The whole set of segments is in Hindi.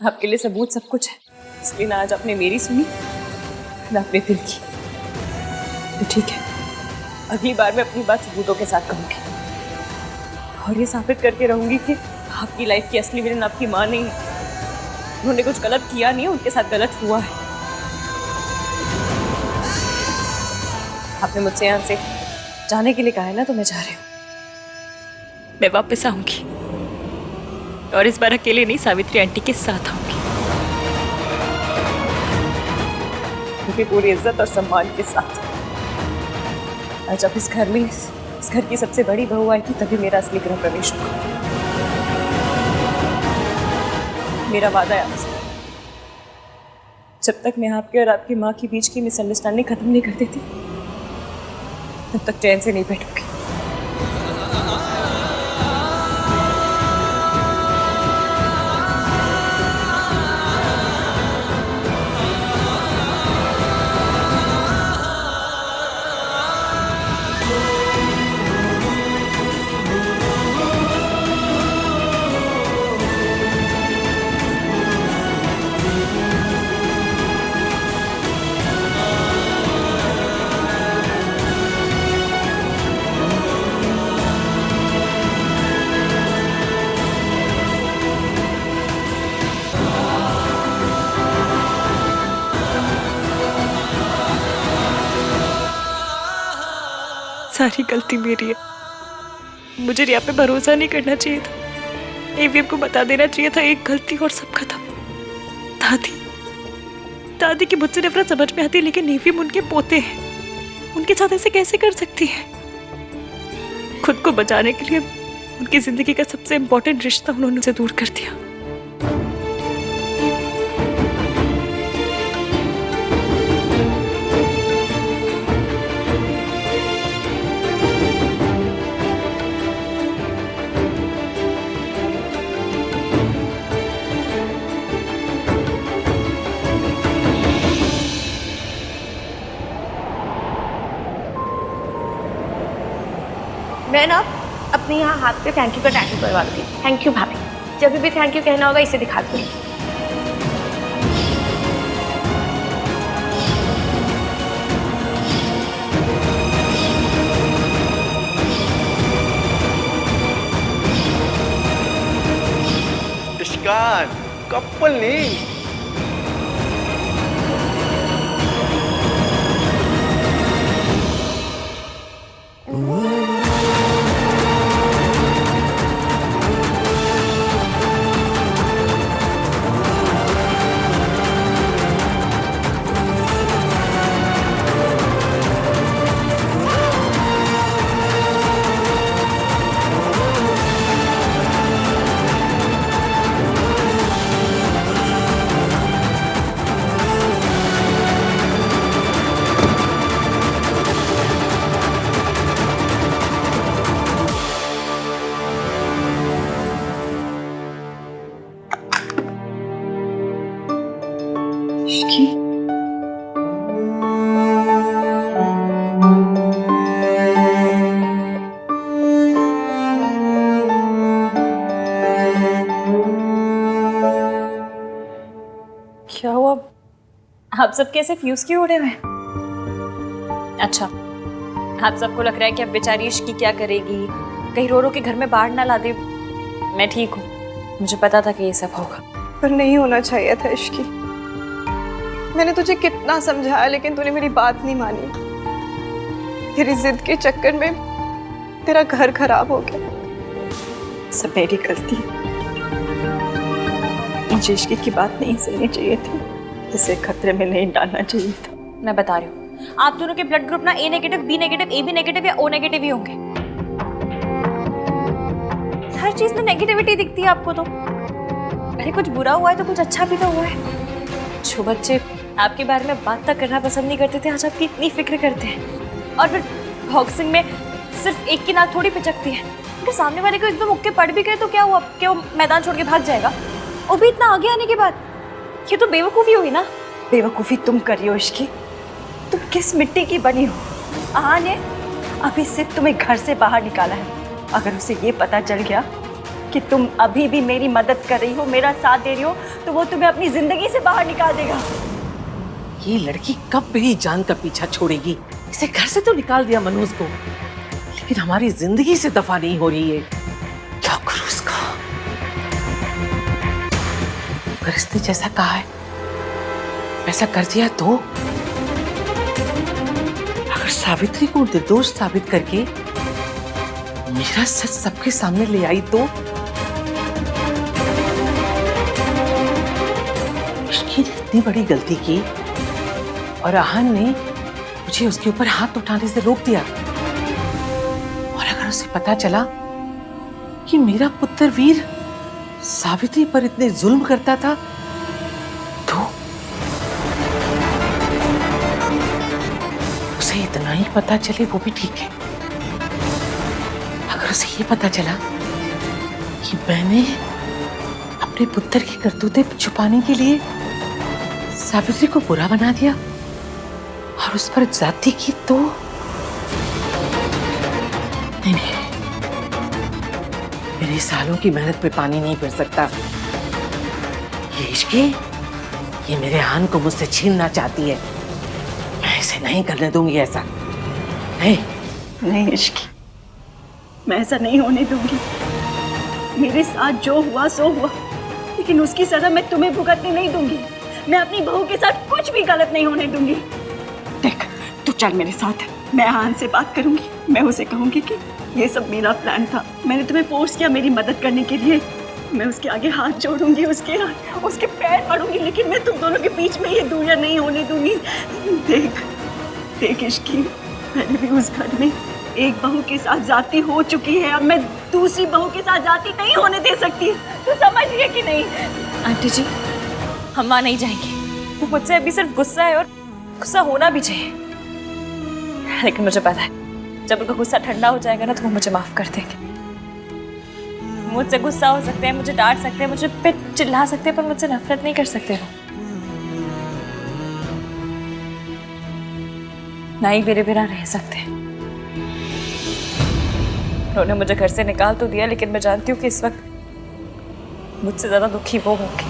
आपके लिए सबूत सब कुछ है, इसलिए ना आज आपने मेरी सुनी ना अपने दिल की। तो ठीक है, अगली बार मैं अपनी बात सबूतों के साथ कहूंगी और ये साबित करके रहूंगी कि आपकी लाइफ की असली विलन आपकी माँ नहीं है। उन्होंने कुछ गलत किया नहीं, उनके साथ गलत हुआ है। आपने मुझसे यहाँ से जाने के लिए कहा है ना, तो मैं जा रही हूँ। मैं वापस आऊंगी और इस बार अकेले नहीं, सावित्री आंटी के साथ आऊंगी, उनकी पूरी इज्जत और सम्मान के साथ। और जब इस घर में इस घर की सबसे बड़ी बहू आएगी तभी मेरा असली गृह प्रवेश होगा। मेरा वादा है आपसे, जब तक मैं आपके और आपकी माँ के बीच की मिसअंडरस्टैंडिंग खत्म नहीं कर देती तब तक चैन से नहीं बैठूंगी। सारी गलती मेरी है, मुझे रिया पे भरोसा नहीं करना चाहिए था। एवीएम को बता देना चाहिए था, एक गलती और सब खत्म। दादी की मुझसे नफरत समझ में आती है, लेकिन एवीएम उनके पोते हैं, उनके साथ ऐसे कैसे कर सकती है? खुद को बचाने के लिए उनकी जिंदगी का सबसे इम्पोर्टेंट रिश्ता उन्होंने उनसे दूर कर दिया। मैं ना अपने यहाँ हाथ पे थैंक यू का टैटू करवा दूँगी। थैंक यू भाभी, जब भी थैंक यू कहना होगा इसे दिखा दूँगी। इश्कान कपल नहीं। क्या हुआ? आप सब कैसे फ्यूज क्यों उड़े हुए? अच्छा, आप सबको लग रहा है कि अब बेचारी इश्की क्या करेगी, कहीं रो रो के घर में बाढ़ ना ला दे। मैं ठीक हूँ, मुझे पता था कि ये सब होगा, पर नहीं होना चाहिए था इश्की। मैंने तुझे कितना समझाया लेकिन तूने मेरी बात नहीं मानी। तेरी जिद के चक्कर में तेरा घर खराब हो गया। सब मेरी गलती। मुझे इश्की की बात नहीं सुननी चाहिए थी, इसे खतरे में नहीं डालना चाहिए था। मैं बता रही हूँ, आप दोनों के ब्लड ग्रुप ना A negative, B negative, A B negative या ओ नेगेटिव ही होंगे। हर चीज में नेगेटिविटी दिखती है आपको तो। अरे कुछ बुरा हुआ है तो कुछ अच्छा भी तो हुआ है। जो बच्चे आपके बारे में बात तक करना पसंद नहीं करते थे, आज आपकी इतनी फिक्र करते हैं। और फिर बॉक्सिंग में सिर्फ एक की नाक थोड़ी पिचकती है। अगर सामने वाले को एकदम मुक्के पड़ भी गए तो क्या हुआ? क्या वो मैदान छोड़ के भाग जाएगा? वो भी इतना आगे आने के बाद। ये तो बेवकूफ़ी हुई ना। बेवकूफ़ी तुम कर रही हो इश्की। तुम किस मिट्टी की बनी हो? आहा ने अभी सिर्फ तुम्हें घर से बाहर निकाला है। अगर उसे ये पता चल गया कि तुम अभी भी मेरी मदद कर रही हो, मेरा साथ दे रही हो, तो वो तुम्हें अपनी जिंदगी से बाहर निकाल देगा। ये लड़की कब मेरी जान का पीछा छोड़ेगी? इसे घर से तो निकाल दिया मनोज को, लेकिन हमारी जिंदगी से दफा नहीं हो रही है। क्या करूं उसका? अगर इसने जैसा कहा है वैसा कर दिया तो? अगर सावित्री को निर्दोष साबित करके मेरा सच सबके सामने ले आई तो? उसकी इतनी बड़ी गलती की और आहन ने मुझे उसके ऊपर हाथ उठाने से रोक दिया, और अगर उसे पता चला कि मेरा पुत्र वीर सावित्री पर इतने जुल्म करता था तो? उसे इतना ही पता चले वो भी ठीक है। अगर उसे ये पता चला कि मैंने अपने पुत्र की करतूतें छुपाने के लिए सावित्री को बुरा बना दिया और उस पर ज्यादती की तो? नहीं, मेरे सालों की मेहनत पे पानी नहीं फिर सकता। ये इश्की, ये मेरे आहन को मुझसे छीनना चाहती है। मैं इसे नहीं करने दूंगी ऐसा। नहीं नहीं इश्की, मैं ऐसा नहीं होने दूंगी। मेरे साथ जो हुआ सो हुआ, लेकिन उसकी सजा मैं तुम्हें भुगतने नहीं दूंगी। मैं अपनी बहू के साथ कुछ भी गलत नहीं होने दूंगी। देख, तू चल मेरे साथ, मैं आहन से बात करूंगी। मैं उसे कहूंगी कि ये सब मेरा प्लान था, मैंने तुम्हें फोर्स किया मेरी मदद करने के लिए। मैं उसके आगे हाथ जोड़ूंगी, उसके पैर पड़ूंगी, लेकिन मैं तुम दोनों के बीच में ये दूरियां नहीं होने दूंगी। देख इश्की, पहले भी उस घर में एक बहू के साथ जाती हो चुकी है, अब मैं दूसरी बहू के साथ जाती नहीं होने दे सकती। तू समझ रही है कि नहीं? आंटी जी, हम वहां नहीं जाएंगे। वो मुझसे अभी सिर्फ गुस्सा है और गुस्सा होना भी चाहिए, लेकिन मुझे पता है जब उनका गुस्सा ठंडा हो जाएगा ना तो वो मुझे माफ कर देंगे। मुझसे गुस्सा हो सकते हैं, मुझे डांट सकते हैं, मुझे पे चिल्ला सकते हैं, पर मुझसे नफरत नहीं कर सकते वो। ना ही मेरे बिना रह सकते। उन्होंने मुझे घर से निकाल तो दिया, लेकिन मैं जानती हूँ कि इस वक्त मुझसे ज्यादा दुखी वो होंगे।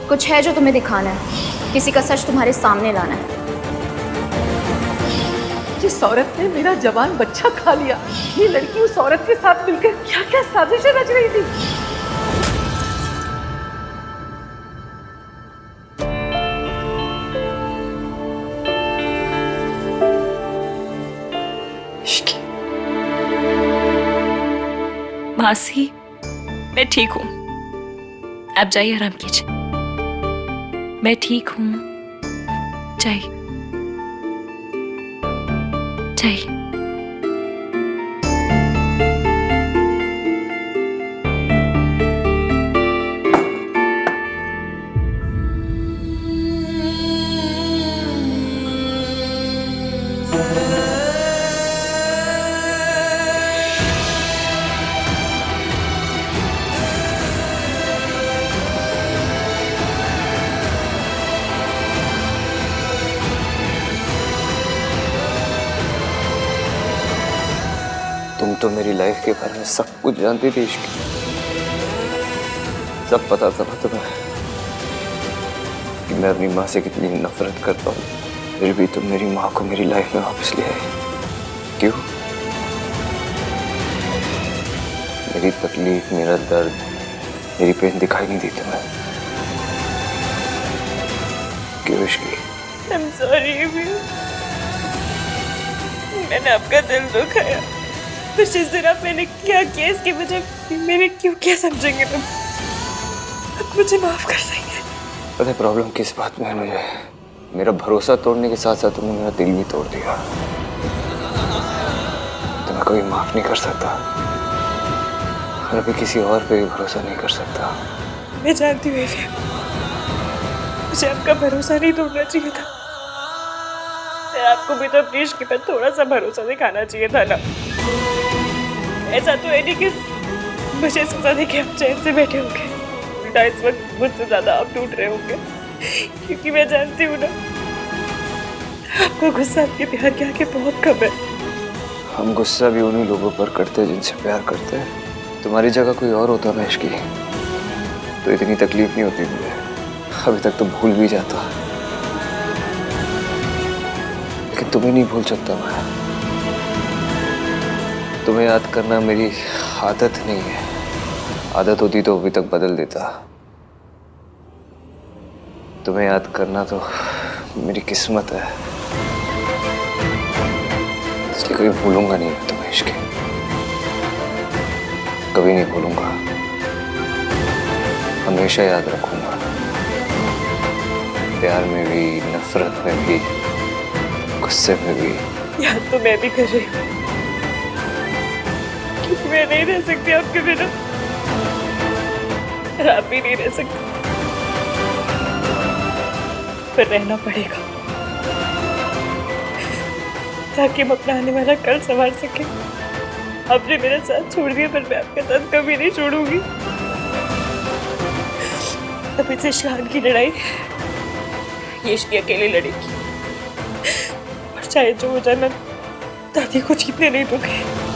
कुछ है जो तुम्हें दिखाना है, किसी का सच तुम्हारे सामने लाना है। जिस औरत ने मेरा जवान बच्चा खा लिया, ये लड़की उस औरत के साथ मिलकर क्या क्या साजिशें रच रही थी। मासी, मैं ठीक हूँ, आप जाइए आराम कीजिए। मैं ठीक हूँ, जाइए जाइए। तुम तो मेरी लाइफ के बारे में सब कुछ जानती थी इश्क, सब पता था तुम्हें कि मैं अपनी माँ से कितनी नफरत करता हूँ, फिर भी तुम मेरी माँ को मेरी लाइफ में वापस ले आई। क्यों? मेरी तकलीफ, मेरा दर्द, मेरी पेन दिखाई नहीं दी तुम्हें? क्यों इश्की? I'm sorry, मैंने आपका दिल दुखाया। कुछ इस तरह मैंने क्या किया इसकी वजह मेरे क्यों क्या समझेंगे तुम? अब मुझे माफ कर देंगे? पता है प्रॉब्लम किस बात में है मुझे? मेरा भरोसा तोड़ने के साथ साथ तुमने मेरा दिल भी तोड़ दिया। तो मैं कभी माफ नहीं कर सकता और अभी किसी और पे भी भरोसा नहीं कर सकता। मैं जानती हूँ एविया, मुझे आपका भरोसा नहीं तोड़ना चाहिए था। आपको भी तो अपनी इश्क पर थोड़ा सा भरोसा दिखाना चाहिए था ना। ऐसा तो है नहीं कि मुझे सजा दे के आप चैन से बैठे होंगे, उल्टा इस वक्त मुझसे ज्यादा आप टूट रहे होंगे, क्योंकि मैं जानती हूँ ना आपको गुस्सा आपके प्यार के आगे बहुत कम है। हम गुस्सा भी उन्हीं लोगों पर करते हैं जिनसे प्यार करते हैं। तुम्हारी जगह कोई और होता ना इश्की तो इतनी तकलीफ नहीं होती मुझे। अभी तक तो भूल भी जाता, लेकिन तुम्हें नहीं भूल सकता मैं। तुम्हें याद करना मेरी आदत नहीं है। आदत होती तो अभी तक बदल देता। तुम्हें याद करना तो मेरी किस्मत है, इसलिए कभी भूलूंगा नहीं मैं तुम्हें इश्क, कभी नहीं भूलूंगा, हमेशा याद रखूंगा। प्यार में भी, नफरत में भी, गुस्से में भी। याद तो मैं भी कर रही हूँ, क्योंकि मैं नहीं रह सकती आपके बिना और आप भी नहीं रह सकते, पर रहना पड़ेगा ताकि हम अपना आने वाला कल संभाल सके। आपने मेरा साथ छोड़ दिया पर मैं आपका साथ कभी नहीं छोड़ूंगी। अब इसे शान की लड़ाई ये इश्क अकेले लड़ेगी और चाहे जो हो जाए मैं दादी को जीतने नहीं दूंगी।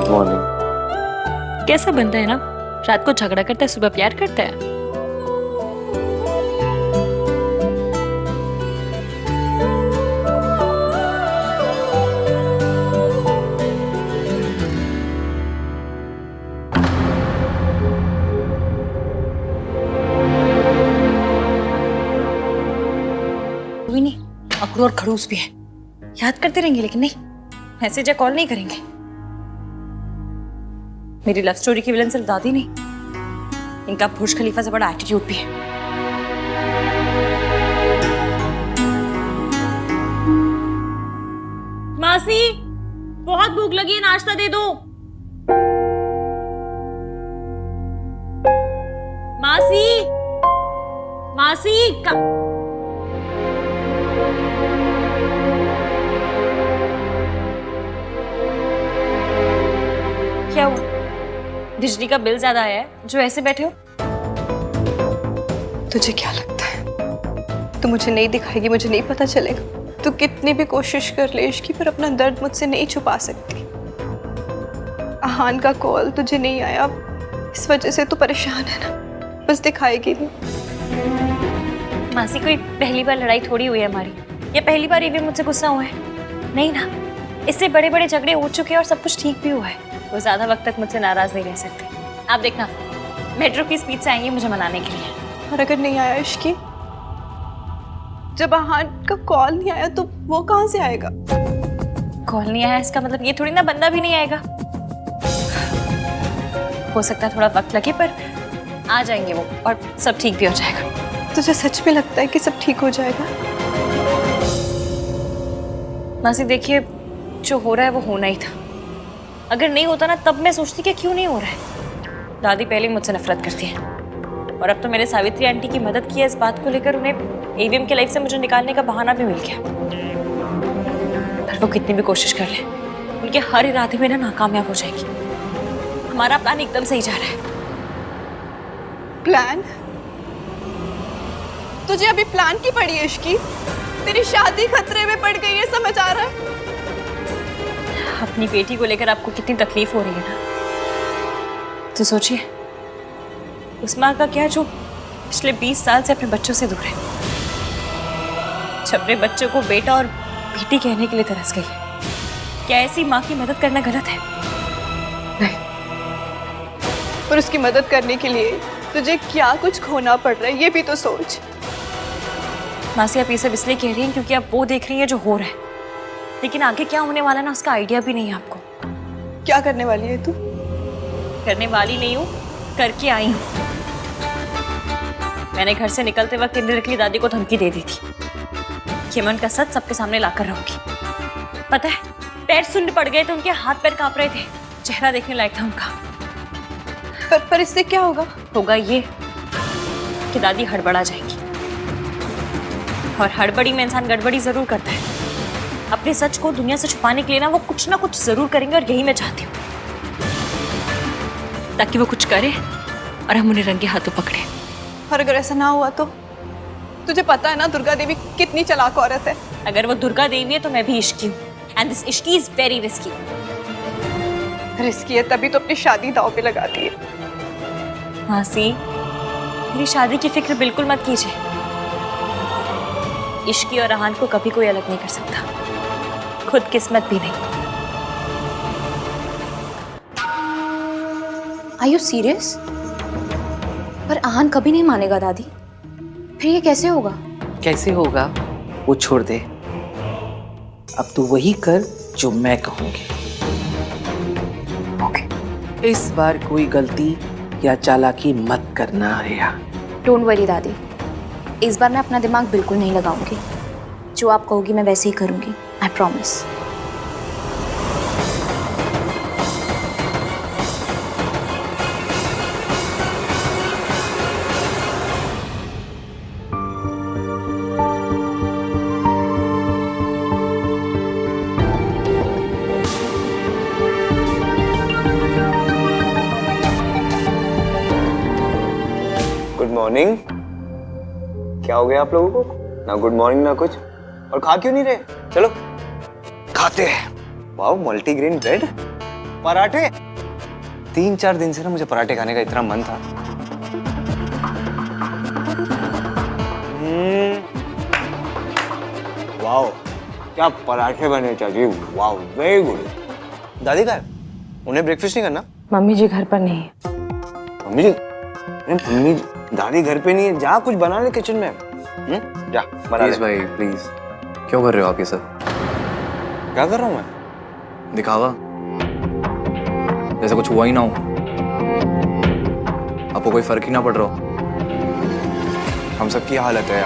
मॉर्निंग। कैसा बनता है ना, रात को झगड़ा करता है, सुबह प्यार करता है। कोई नहीं, अकड़ू और खड़ूस भी है, याद करते रहेंगे लेकिन नहीं, मैसेज या कॉल नहीं करेंगे। मेरी लव स्टोरी की विलन सिर्फ दादी नहीं, इनका बुर्ज खलीफा से बड़ा एटीट्यूड भी है। मासी, बहुत भूख लगी है, नाश्ता दे दो। मासी, मासी क्या हुआ? बिजली का बिल ज्यादा आया है जो ऐसे बैठे हो? तुझे क्या लगता है तू मुझे नहीं दिखाएगी, मुझे नहीं पता चलेगा? तू कितनी भी कोशिश कर ले इश्की, पर अपना दर्द मुझसे नहीं छुपा सकती। आहान का कॉल तुझे नहीं आया, इस वजह से तू परेशान है ना, बस दिखाएगी नहीं। मासी, कोई पहली बार लड़ाई थोड़ी हुई है हमारी, ये पहली बार ये भी मुझसे गुस्सा हुआ है नहीं ना। इससे बड़े बड़े झगड़े हो चुके हैं और सब कुछ ठीक भी हुआ है। वो ज्यादा वक्त तक मुझसे नाराज नहीं रह सकते। आप देखना, मेट्रो की स्पीड से आएंगे मुझे मनाने के लिए। और अगर नहीं आया इश्की, जब आहान का कॉल नहीं आया तो वो कहाँ से आएगा? कॉल नहीं आया इसका मतलब ये थोड़ी ना बंदा भी नहीं आएगा। हो सकता है थोड़ा वक्त लगे पर आ जाएंगे वो और सब ठीक भी हो जाएगा। तुझे सच में लगता है कि सब ठीक हो जाएगा? मासी देखिए, जो हो रहा है वो होना ही था। अगर नहीं होता ना तब मैं सोचती कि क्यों नहीं हो रहा है। दादी पहले मुझसे नफरत करती है और अब तो मैंने सावित्री आंटी की मदद की है इस बात को लेकर, उन्हें ईवीएम की लाइफ से मुझे निकालने का बहाना भी मिल गया। पर वो कितनी भी कोशिश कर ले, उनके हर इरादे में ना नाकामयाब हो जाएगी। हमारा प्लान एकदम सही जा रहा है। प्लान? तुझे अभी प्लान की पड़ी है इश्की? तेरी शादी खतरे में पड़ गई है, समझ आ रहा है? अपनी बेटी को लेकर आपको कितनी तकलीफ हो रही है ना, तो सोचिए उस माँ का क्या जो पिछले 20 साल से अपने बच्चों से दूर है, जब अपने बच्चों को बेटा और बेटी कहने के लिए तरस गई है। क्या ऐसी माँ की मदद करना गलत है? नहीं, पर उसकी मदद करने के लिए तुझे क्या कुछ खोना पड़ रहा है, ये भी तो सोच। मासी आप ये सब इसलिए कह रही हैं क्योंकि आप वो देख रही हैं जो हो रहा है, लेकिन आगे क्या होने वाला है ना उसका आइडिया भी नहीं है आपको। क्या करने वाली है तू? करने वाली नहीं हूँ, करके आई हूँ। मैंने घर से निकलते वक्त इंदिरा दादी को धमकी दे दी थी कि मैं उनका सच सबके सामने लाकर रहूंगी। पता है पैर सुन्न पड़ गए थे, उनके हाथ पैर कांप रहे थे, चेहरा देखने लायक था उनका। पर इससे क्या होगा? होगा ये कि दादी हड़बड़ा जाएगी, और हड़बड़ी में इंसान गड़बड़ी जरूर करता है। अपने सच को दुनिया से छुपाने के लिए ना वो कुछ ना कुछ जरूर करेंगे, और यही मैं चाहती हूँ, ताकि वो कुछ करे और हम उन्हें रंगे हाथों पकड़े। और अगर ऐसा ना हुआ तो? तुझे पता है ना दुर्गा देवी कितनी चालाक औरत है। अगर वो दुर्गा देवी है तो मैं भी इश्की हूँ, and this Ishki is very risky. Risky है तभी तो अपनी शादी दांव पे लगाती है। मासी मेरी शादी की फिक्र बिल्कुल मत कीजिए। इश्की और रहान को कभी कोई अलग नहीं कर सकता, खुद किस्मत भी नहीं। Are you serious? पर आहान कभी नहीं मानेगा दादी, फिर ये कैसे होगा? कैसे होगा वो छोड़ दे, अब तू वही कर जो मैं कहूंगी। ओके, इस बार कोई गलती या चालाकी मत करना आर्या। डोंट वरी दादी, इस बार मैं अपना दिमाग बिल्कुल नहीं लगाऊंगी। जो आप कहोगी मैं वैसे ही करूंगी, आई प्रॉमिस। Good morning. क्या हो गया आप लोगों को? ना गुड मॉर्निंग ना कुछ, और खा क्यों नहीं रहे? चलो खाते हैं। वाओ, मल्टीग्रेन ब्रेड, पराठे। 3-4 दिन से ना मुझे पराठे खाने का इतना मन था। वाओ, क्या पराठे बने चाची, वाओ वेरी गुड। दादी का है? उन्हें ब्रेकफास्ट नहीं करना? मम्मी जी घर पर नहीं है। मम्मी जी? मम्मी दादी घर पे नहीं है, जा कुछ बना ले किचन में। जा बना ले। प्लीज भाई प्लीज, क्यों कर रहे हो आप ये सब? क्या कर रहा हूँ मैं? दिखावा, जैसे कुछ हुआ ही ना हो, आपको कोई फर्क ही ना पड़ रहा हो। हम सब की हालत है,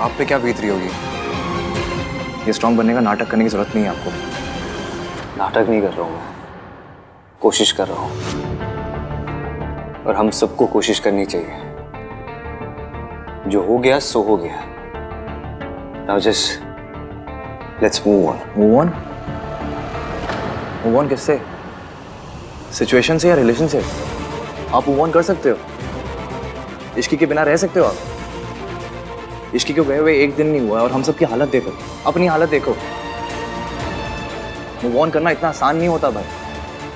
आप पे क्या बीत रही होगी। ये स्ट्रॉन्ग बनने का नाटक करने की जरूरत नहीं है आपको। नाटक नहीं कर रहा हूँ मैं, कोशिश कर रहा हूँ, और हम सबको कोशिश करनी चाहिए। जो हो गया सो हो गया। Now just let's move on. Move on? Move on किससे? सिचुएशन से या रिलेशन से? आप मूव ऑन कर सकते हो, इश्की के बिना रह सकते हो आप। इश्की को गए हुए एक दिन नहीं हुआ और हम सब की हालत देखो, अपनी हालत देखो। मूव ऑन करना इतना आसान नहीं होता भाई।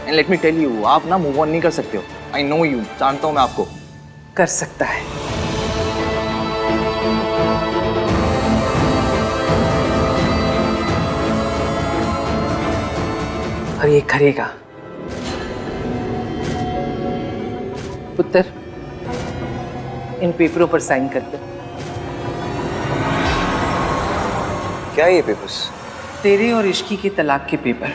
And let me tell you, आप ना मूव ऑन नहीं कर सकते हो। आई नो यू, जानता हूं मैं आपको। कर सकता है। और ये करेगा। पुत्र, इन पेपरों पर साइन कर दे। क्या है ये पेपर्स? तेरे और इश्की के तलाक के पेपर।